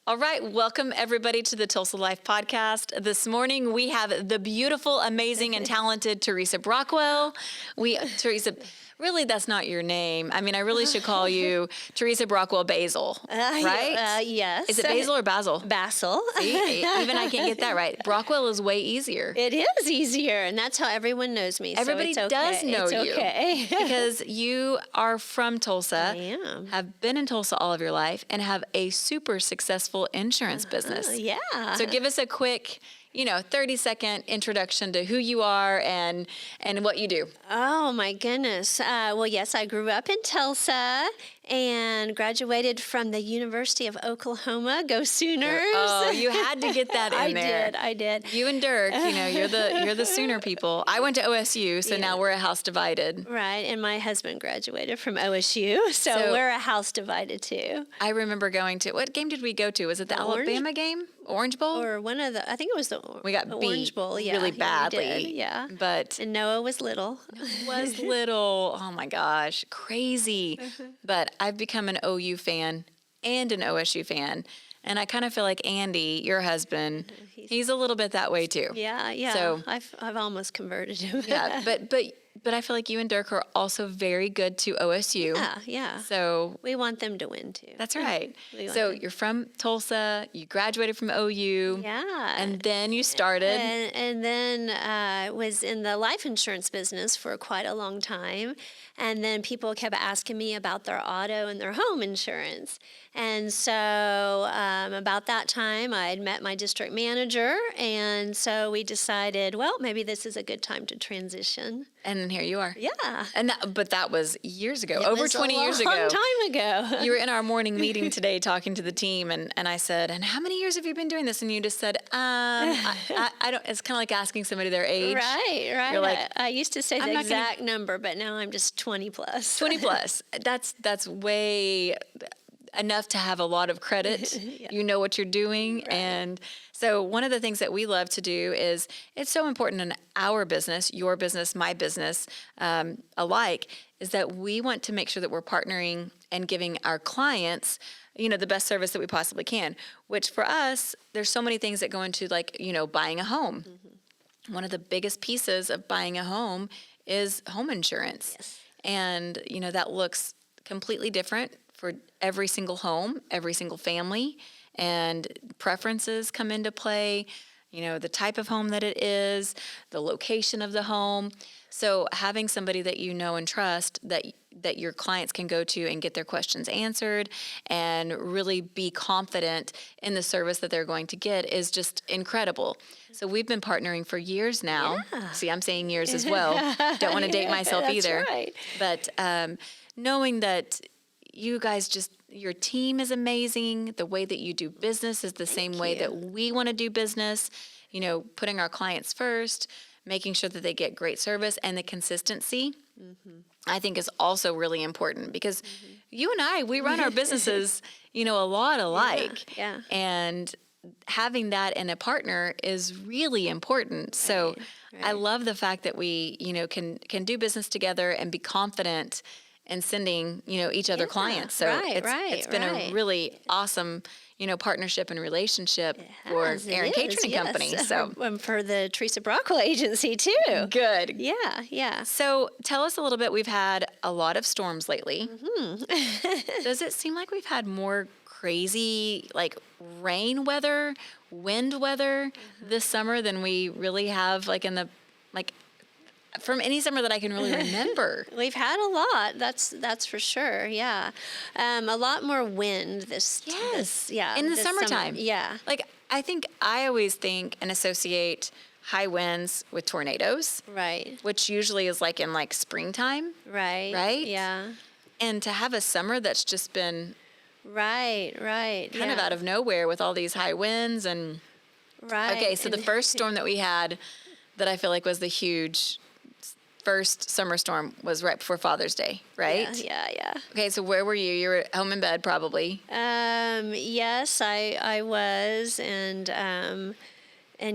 All right, welcome everybody to the Tulsa Life Podcast. This morning we have the beautiful, amazing, and talented Teresa Brockwell. Teresa, really that's not your name. I mean, I really should call you Teresa Brockwell Basil, right? Yes. Is it Basil or Basil? Basil. See, even I can't get that right. Brockwell is way easier. It is easier, and that's how everyone knows me. Everybody so it's okay. does know it's you okay. because you are from Tulsa. I am. Have been in Tulsa all of your life and have a super successful insurance business. Yeah. So give us a quick, 30-second introduction to who you are and what you do. Oh, my goodness. Well, yes, I grew up in Tulsa and graduated from the University of Oklahoma. Go Sooners. Oh, you had to get that in there. I did. You and Dirk, you're the Sooner people. I went to OSU, so now we're a house divided. Right, and my husband graduated from OSU, so we're a house divided too. I remember going to, what game did we go to? Was it the Alabama game? Orange Bowl? Or one of the, I think it was the we got the beat Orange Bowl, really badly. Yeah. But And Noah was little. was little. Oh my gosh, crazy. But I've become an OU fan and an OSU fan. And I kind of feel like Andy, your husband, he's a little bit that way too. Yeah. So I've almost converted him. yeah, but I feel like you and Dirk are also very good to OSU. Yeah. So We want them to win too. that's right. We want So them. you're from Tulsa, you graduated from OU. Yeah. And then you started. And then was in the life insurance business for quite a long time. And then people kept asking me about their auto and their home insurance. And so about that time, I had met my district manager. And so we decided, well, maybe this is a good time to transition. And then here you are. Yeah. But that was years ago, It over was 20 years a ago. long time ago. You were in our morning meeting today talking to the team, and I said, and how many years have you been doing this? And you just said, I don't, it's kind of like asking somebody their age. Right. You're like, I used to say I'm the not gonna- exact number, but now I'm just 20 plus. 20 plus. That's way enough to have a lot of credit. Yeah. You know what you're doing. And so one of the things that we love to do is, it's so important in our business, your business, my business, alike, is that we want to make sure that we're partnering and giving our clients the best service that we possibly can, which for us, there's so many things that go into buying a home. Mm-hmm. One of the biggest pieces of buying a home is home insurance. Yes. And, that looks completely different for every single home, every single family, and preferences come into play, the type of home that it is, the location of the home. So having somebody that you know and trust that your clients can go to and get their questions answered and really be confident in the service that they're going to get is just incredible. So we've been partnering for years now. Yeah. See, I'm saying years as well. Don't want to date myself that's either. Right. But knowing that you guys your team is amazing. The way that you do business is the same way that we want to do business. Putting our clients first, making sure that they get great service, and the consistency, I think is also really important because you and I, we run our businesses, a lot alike. Yeah. And having that in a partner is really important. So I love the fact that we, can do business together and be confident and sending, each other clients. So it's been a really awesome, partnership and relationship for Aaron Catering Company. So and for the Teresa Brockwell agency too. good. Yeah. So tell us a little bit. We've had a lot of storms lately. Does it seem like we've had more crazy rain weather, wind weather this summer than we really have from any summer that I can really remember? We've had a lot. That's for sure. Yeah, a lot more wind this. In the this summertime. Summer. Yeah. I think I always think and associate high winds with tornadoes. Right. Which usually is in springtime. Right. Right? Yeah. And to have a summer that's just been Right. kind of out of nowhere with all these high winds and. Right. Okay, so the first storm that we had that I feel like was the huge first summer storm was right before Father's Day, right? Yeah. Okay, so where were you? You were at home in bed probably. Yes, I was, and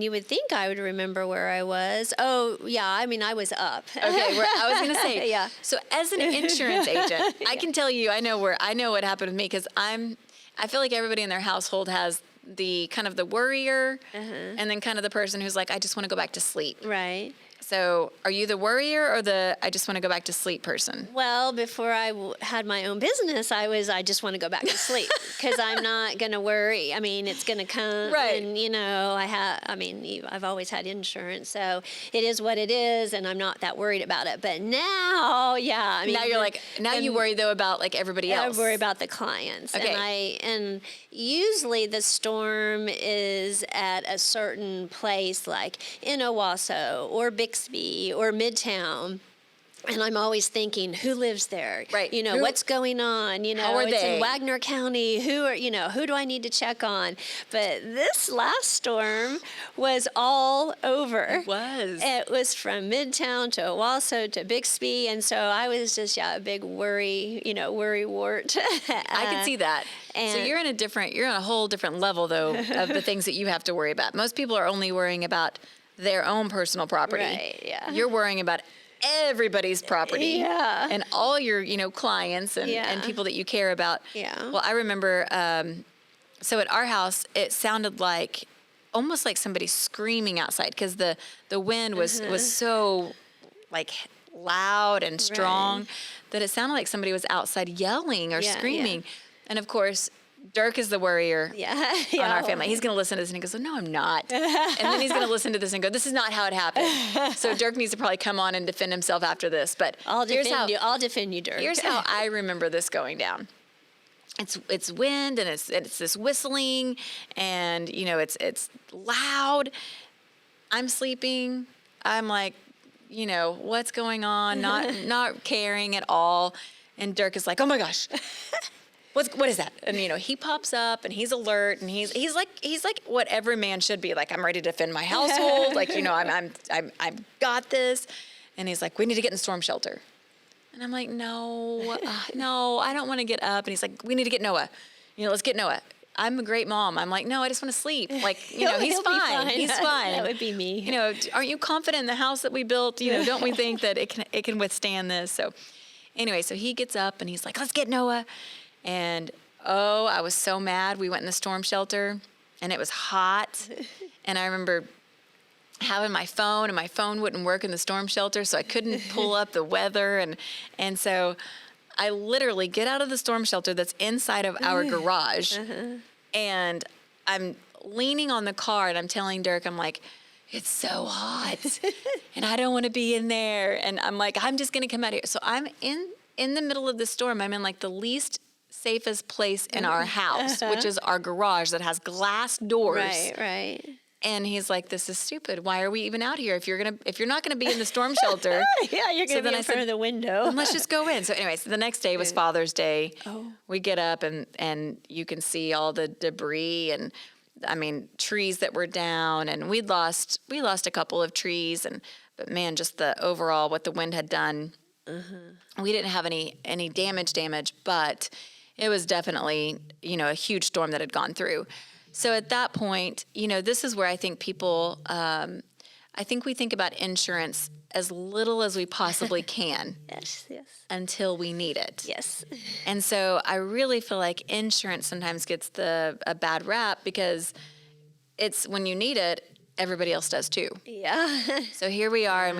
you would think I would remember where I was. Oh, yeah, I mean, I was up. Okay, I was going to say. Yeah. So as an insurance agent, I can tell you, I know what happened with me because I'm I feel like everybody in their household has the kind of the worrier and then kind of the person who's like, I just want to go back to sleep. Right. So are you the worrier or the I just want to go back to sleep person? Well, before I had my own business, I just want to go back to sleep because I'm not going to worry. I mean, it's going to come. Right. And, I've always had insurance, so it is what it is, and I'm not that worried about it. But now, yeah. Now you're like, now you worry though about like everybody else. I worry about the clients. Okay. And usually the storm is at a certain place like in Owasso or Bixby or Midtown. And I'm always thinking, who lives there? Right. What's going on? How are it's they? in Wagner County. Who do I need to check on? But this last storm was all over. It was. It was from Midtown to Owasso to Bixby. And so I was just, a big worry wart. I can see that. So you're on a whole different level though of the things that you have to worry about. Most people are only worrying about their own personal property. Right, yeah. You're worrying about everybody's property. Yeah. And all your, clients and people that you care about. Yeah. Well, I remember, so at our house, it sounded like almost like somebody screaming outside because the wind was so like loud and strong that it sounded like somebody was outside yelling or screaming. Yeah. And of course, Dirk is the worrier on our family. He's going to listen to this and he goes, oh, no, I'm not. And then he's going to listen to this and go, this is not how it happened. So Dirk needs to probably come on and defend himself after this. But I'll defend you, Dirk. Here's how I remember this going down. It's wind and it's this whistling and, it's loud. I'm sleeping. I'm like, what's going on? Not caring at all. And Dirk is like, oh my gosh. What is that? And he pops up and he's alert and he's like what every man should be. Like, I'm ready to defend my household. Like, I've got this. And he's like, we need to get in storm shelter. And I'm like, no, I don't want to get up. And he's like, we need to get Noah. Let's get Noah. I'm a great mom. I'm like, no, I just want to sleep. Like, he's fine. He's fine. That would be me. Aren't you confident in the house that we built? Don't we think that it can withstand this? So anyway, so he gets up and he's like, let's get Noah. And, I was so mad. We went in the storm shelter, and it was hot. And I remember having my phone, and my phone wouldn't work in the storm shelter, so I couldn't pull up the weather. And so I literally get out of the storm shelter that's inside of our garage, and I'm leaning on the car, and I'm telling Dirk, I'm like, it's so hot, and I don't want to be in there. And I'm like, I'm just going to come out here. So I'm in the middle of the storm. I'm in like the least safest place in our house, which is our garage that has glass doors. Right. And he's like, this is stupid. Why are we even out here? If you're not gonna be in the storm shelter. Yeah, you're gonna be in front of the window. Then let's just go in. So anyway, the next day was Father's Day. Oh. We get up and you can see all the debris and trees that were down, and we lost a couple of trees, but man, just the overall what the wind had done. We didn't have any damage, but it was definitely, a huge storm that had gone through. So at that point, this is where I think people, I think we think about insurance as little as we possibly can. Yes. Until we need it. Yes. And so I really feel like insurance sometimes gets a bad rap because it's when you need it, everybody else does too. Yeah. So here we are, and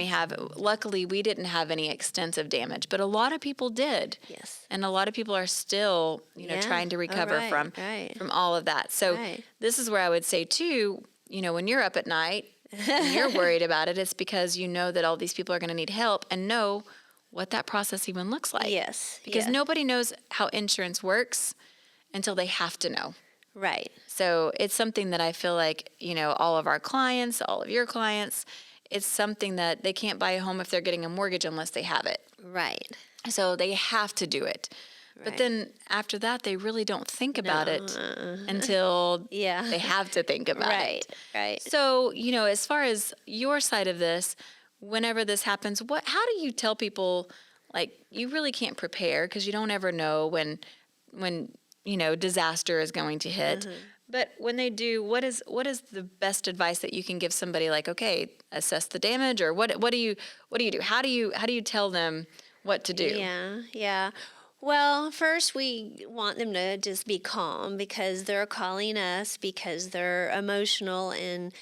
luckily we didn't have any extensive damage, but a lot of people did. Yes. And a lot of people are still, trying to recover from all of that. So this is where I would say too, when you're up at night and you're worried about it, it's because you know that all these people are going to need help and know what that process even looks like. Yes. Because nobody knows how insurance works until they have to know. Right. So it's something that I feel like, all of our clients, all of your clients, it's something that they can't buy a home if they're getting a mortgage unless they have it. Right. So they have to do it. Right. But then after that, they really don't think about it until they have to think about it. Right. So, as far as your side of this, whenever this happens, how do you tell people, like, you really can't prepare because you don't ever know when disaster is going to hit. But when they do, what is the best advice that you can give somebody? Like, okay, assess the damage, or what do you do? How do you tell them what to do? Yeah. Well, first we want them to just be calm because they're calling us because they're emotional and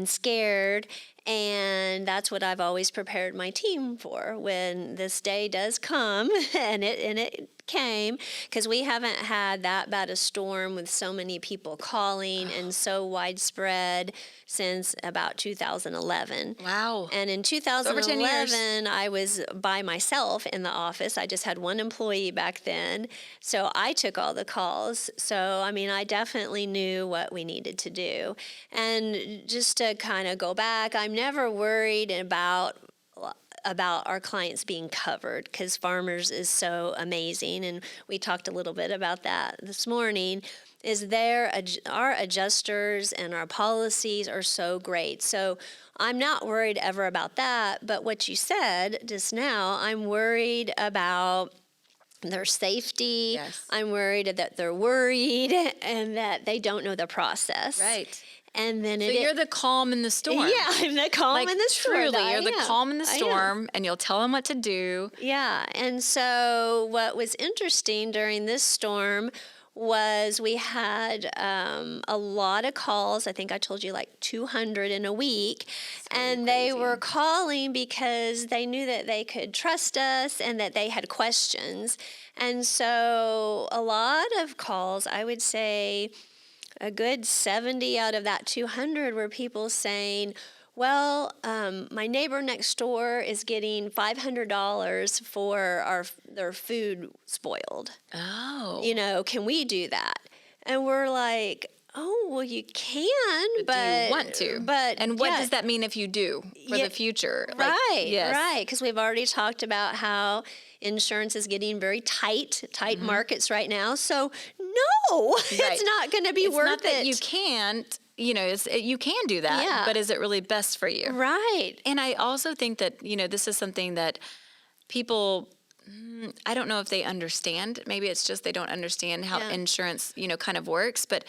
scared. And that's what I've always prepared my team for when this day does come, and it came, because we haven't had that bad a storm with so many people calling and so widespread since about 2011. Wow. And in over 10 years. 2011, I was by myself in the office. I just had one employee back then. So I took all the calls. So, I mean, I definitely knew what we needed to do. And just to kind of go back, I'm never worried about our clients being covered because Farmers is so amazing, and we talked a little bit about that this morning. Our adjusters and our policies are so great. So I'm not worried ever about that. But what you said just now, I'm worried about their safety. Yes. I'm worried that they're worried and that they don't know the process. Right. And then So you're the calm in the storm. Yeah, I'm the calm in the storm. Truly, you're the calm in the I am. storm, and you'll tell them what to do. Yeah, and so what was interesting during this storm was we had a lot of calls. I think I told you like 200 in a week. And they were calling because they knew that they could trust us and that they had questions. And so a lot of calls, I would say a good 70 out of that 200 were people saying, well, my neighbor next door is getting $500 for their food spoiled. Oh. You know, can we do that? And we're like, oh, well, you can, but do you want to? And what does that mean if you do for the future? Right, yes. right. Because we've already talked about how insurance is getting very tight markets right now. So no, it's not going to be worth not that it. you can't. You can do that, but is it really best for you? Right. And I also think that, this is something that people, I don't know if they understand. Maybe it's just they don't understand how insurance, kind of works. But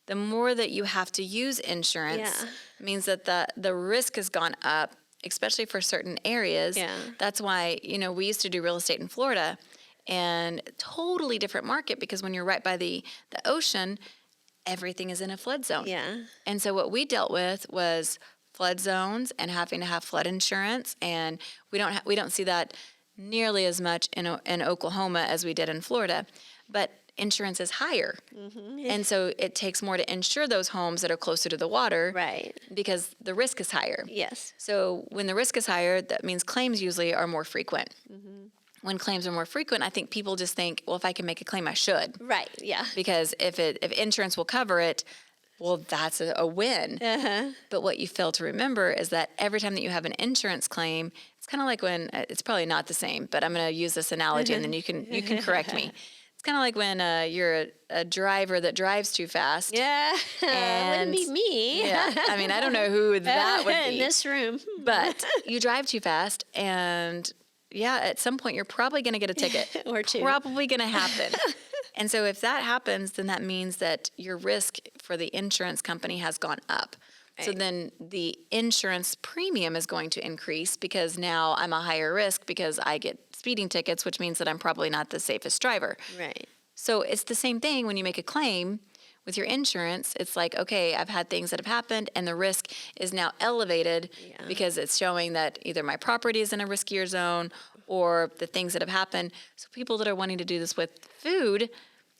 the more that you have to use insurance means that the risk has gone up, especially for certain areas. Yeah. That's why, we used to do real estate in Florida, and totally different market because when you're right by the ocean, everything is in a flood zone. Yeah. And so what we dealt with was flood zones and having to have flood insurance, and we don't see that nearly as much in Oklahoma as we did in Florida, but insurance is higher. Mm-hmm. And so it takes more to insure those homes that are closer to the water. Right. Because the risk is higher. Yes. So when the risk is higher, that means claims usually are more frequent. Mm-hmm. When claims are more frequent, I think people just think, well, if I can make a claim, I should. Right, yeah. Because if insurance will cover it, well, that's a win. Uh-huh. But what you fail to remember is that every time that you have an insurance claim, it's kind of like when, it's probably not the same, but I'm going to use this analogy and then you can correct me. It's kind of like when you're a driver that drives too fast. Yeah, and wouldn't be me. Yeah, I mean, I don't know who that would be. In this room. But you drive too fast, and at some point you're probably going to get a ticket. Or two. Probably going to happen. And so if that happens, then that means that your risk for the insurance company has gone up. Right. So then the insurance premium is going to increase because now I'm a higher risk because I get speeding tickets, which means that I'm probably not the safest driver. Right. So it's the same thing when you make a claim with your insurance. It's like, okay, I've had things that have happened and the risk is now elevated because it's showing that either my property is in a riskier zone or the things that have happened. So people that are wanting to do this with food,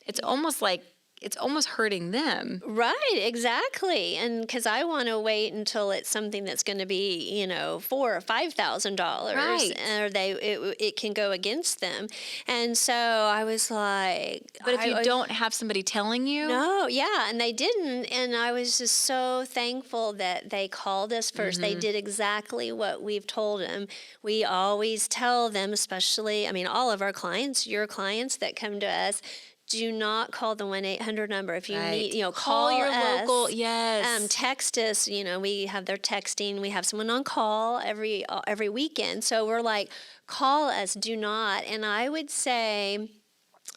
it's almost hurting them. Right, exactly. And because I want to wait until it's something that's going to be, $4,000 or $5,000, right? Or it can go against them. And so I was like, but if you don't have somebody telling you, no, and they didn't. And I was just so thankful that they called us first. Mm-hmm. They did exactly what we've told them. We always tell them, especially, all of our clients, your clients that come to us. Do not call the 1-800 number. If you need, call your us, local, yes. Text us, we have their texting. We have someone on call every weekend. So we're like, call us, do not. And I would say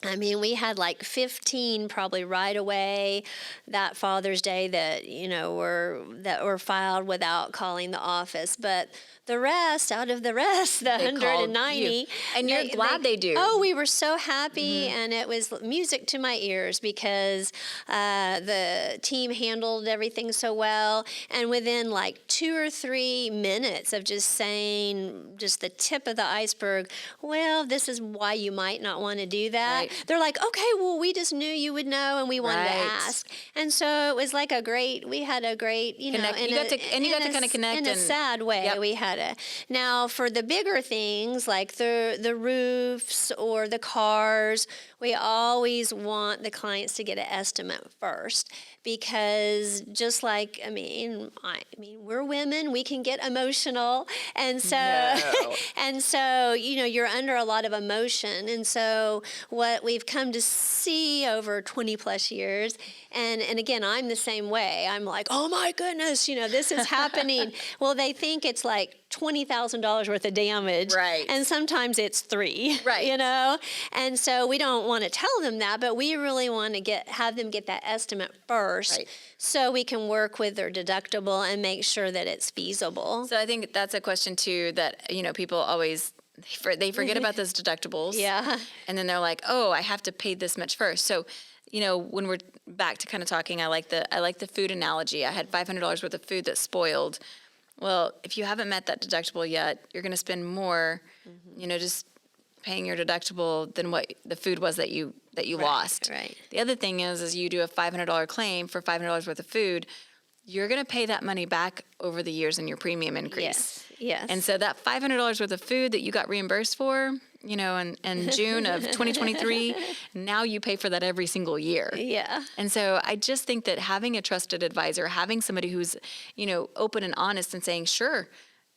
I mean, we had like 15 probably right away that Father's Day that, were filed without calling the office. But the rest, out of the rest, the They called 190. you. And you're glad they do. Oh, we were so happy, and it was music to my ears because the team handled everything so well. And within like 2 or 3 minutes of just saying just the tip of the iceberg, well, this is why you might not want to do that. Right. They're like, okay, well, we just knew you would know, and we wanted to ask. And so it was like we had a great, you got to kind of connect in a sad way. Yep. We had now for the bigger things like the roofs or the cars, we always want the clients to get an estimate first, because just like I mean we're women, we can get emotional, and so and so you're under a lot of emotion, and so what we've come to see over 20 plus years, and again, I'm the same way. I'm like, oh my goodness, this is happening. Well, they think it's like $20,000 worth of damage, right? And sometimes it's 3, right? And so we don't want to tell them that, but we really want to have them get that estimate first, right, so we can work with their deductible and make sure that it's feasible. So I think that's a question too that people always they forget about those deductibles, and then they're like, oh, I have to pay this much first. So when we're back to kind of talking, I like the food analogy. I had $500 worth of food that spoiled. Well, if you haven't met that deductible yet, you're going to spend more, just paying your deductible than what the food was that you lost. Right. The other thing is you do a $500 claim for $500 worth of food, you're going to pay that money back over the years in your premium increase. Yes. And so that $500 worth of food that you got reimbursed for, in June of 2023, now you pay for that every single year. Yeah. And so I just think that having a trusted advisor, having somebody who's, open and honest and saying, sure,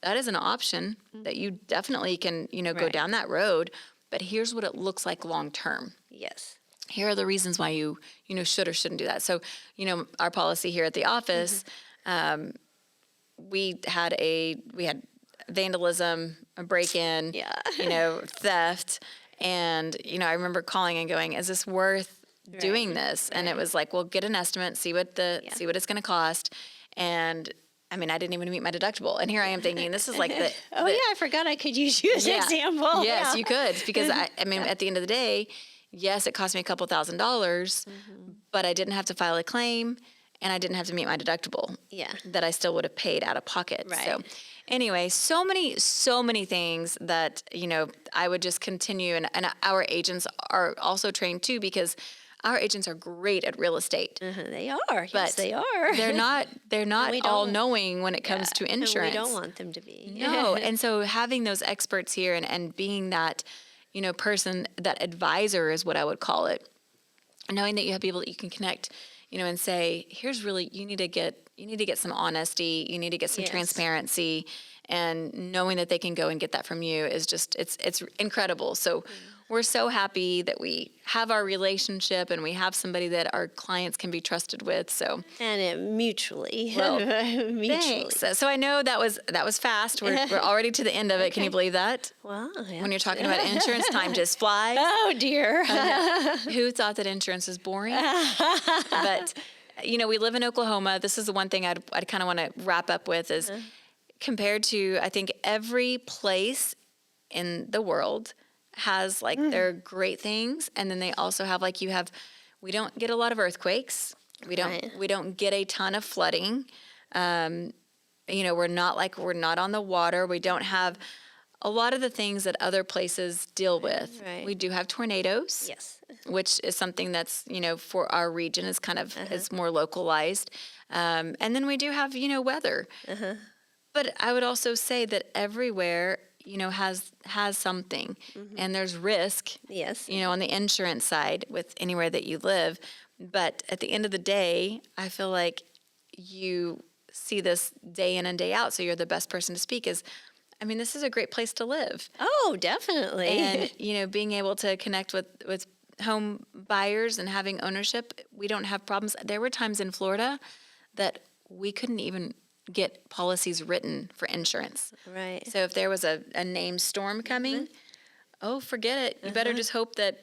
that is an option that you definitely can, go down that road, but here's what it looks like long term. Yes. Here are the reasons why you should or shouldn't do that. So, our policy here at the office, we had vandalism, a break-in, theft. And, I remember calling and going, is this worth doing this? And it was like, well, get an estimate, see what it's going to cost. And I mean, I didn't even meet my deductible. And here I am thinking, this is like I forgot I could use you as an example. Yes, you could. Because I mean, at the end of the day, yes, it cost me a couple $1,000s, but I didn't have to file a claim, and I didn't have to meet my deductible. Yeah. That I still would have paid out of pocket. Right. So anyway, so many things that, I would just continue. And our agents are also trained too, because our agents are great at real estate. They are. But yes, they are. They're not all knowing when it comes to insurance. And we don't want them to be. No. And so having those experts here and being that, person, that advisor is what I would call it. Knowing that you have people that you can connect, and say, here's really, you need to get some honesty, you need to get some transparency, and knowing that they can go and get that from you is just, it's incredible. So we're so happy that we have our relationship and we have somebody that our clients can be trusted with. So and it mutually. Well, thanks. So I know that was fast. We're already to the end of it. Can you believe that? Wow. Yeah. When you're talking about insurance, time just flies. Oh dear. Who thought that insurance is boring? But we live in Oklahoma. This is the one thing I'd kind of want to wrap up with is compared to, I think, every place in the world has like their great things, and then they also have we don't get a lot of earthquakes. We don't get a ton of flooding. We're not on the water. We don't have a lot of the things that other places deal with. Right. We do have tornadoes. Yes. Which is something that's, for our region is kind of, is more localized. And then we do have, weather. But I would also say that everywhere, has something, and there's risk. Yes. On the insurance side with anywhere that you live. But at the end of the day, I feel like you see this day in and day out. So you're the best person to speak this is a great place to live. Oh, definitely. And, being able to connect with home buyers and having ownership, we don't have problems. There were times in Florida that we couldn't even get policies written for insurance. Right. So if there was a named storm coming, oh, forget it. You better just hope that,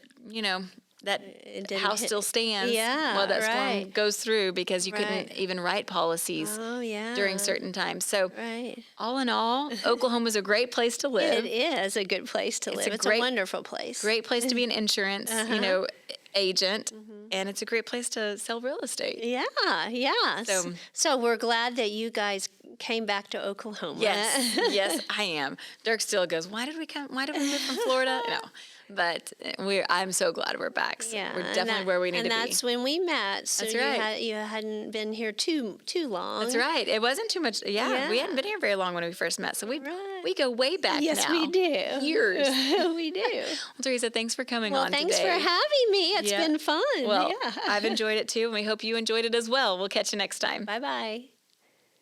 that It didn't house hit- still stands Yeah, while that storm right. goes through, because you couldn't Right. even write policies Oh, yeah. during certain times. So Right. all in all, Oklahoma is a great place to live. It is a good place to live. It's a wonderful place. Great place to be an insurance, agent, Mm-hmm. and it's a great place to sell real estate. Yeah, yeah. So- So we're glad that you guys came back to Oklahoma. Yes, yes, I am. Dirk still goes, "Why did we come? Why did we move from Florida?" No, but I'm so glad we're back. So Yeah, we're and definitely where we need to and be. that's when we met. So That's right. you hadn't been here too long. That's right. It wasn't too much. Yeah, we Yeah. hadn't been here very long when we first met, so Right. we go way back Yes, now. we do. Years. We do. Well, Teresa, thanks for coming Well, on thanks today. for having me. It's Yeah. been fun. Well, Yeah. I've enjoyed it too, and we hope you enjoyed it as well. We'll catch you next time. Bye-bye.